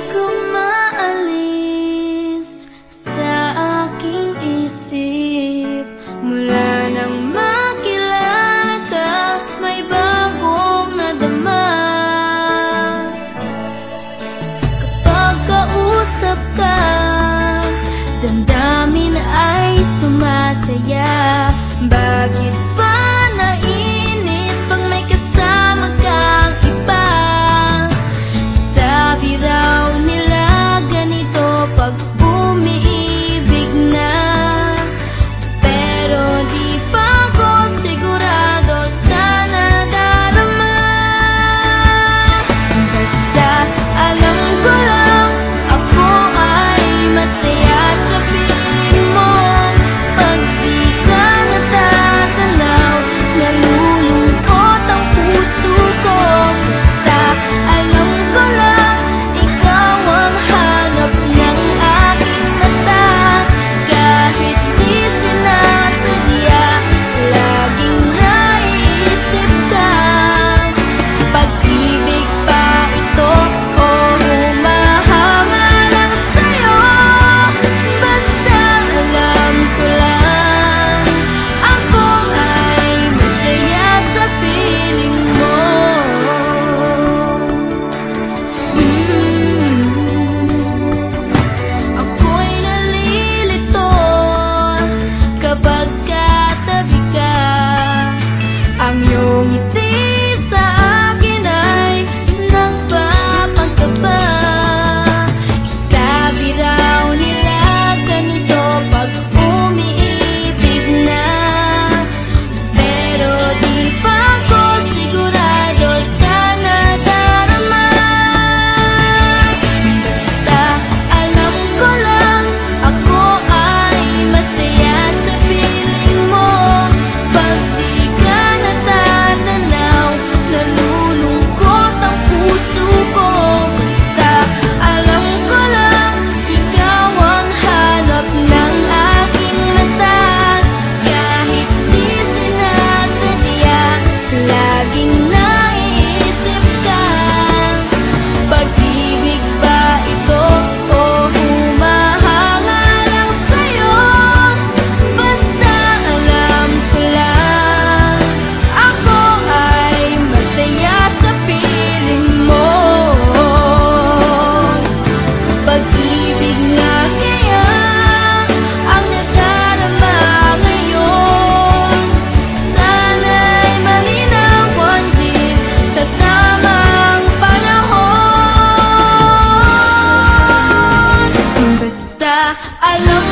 ko maalis sa aking isip. Mula nang makilala ka, may bagong nadama. Kapag kausap ka, damdamin ay sumasaya. Bakit ba nainis pag may kasama kang iba? Sabi raw nila ganito pag umiibig na, pero di pa ako sigurado, sana darama. Basta alam ko lang, ako ay masaya sa piling mo. Pag di ka natatanaw, nalulungkot ang puso ko. Basta alam ko lang, ikaw ang hanap ng aking mata. Kahit di sinasadya, laging naiisip ka. Pag-ibig ba ito o humahanga lang sa'yo? Basta alam ko lang, ako ay masaya sa piling mo. Ako'y nalilito kapag katabi ka. Ang iyong ngiti sa akin ay nagpapagkaba. Sabi raw nila ganito pag umiibig na, pero di pa ako sigurado, sana darama. Basta alam ko lang, ako ay masaya sa piling mo. Pag di ka natatanaw, nalulungkot ang puso ko. Basta alam ko lang, ikaw ang hanap ng aking mata. Kahit di sinasadya, laging naiisip ka. Pag-ibig ba ito o humahanga lang sa'yo? Basta alam ko lang, ako ay masaya sa piling mo. Pag-ibig nga kaya ang nadarama ngayon. Sana'y malinawan din sa tamang panahon. Basta alam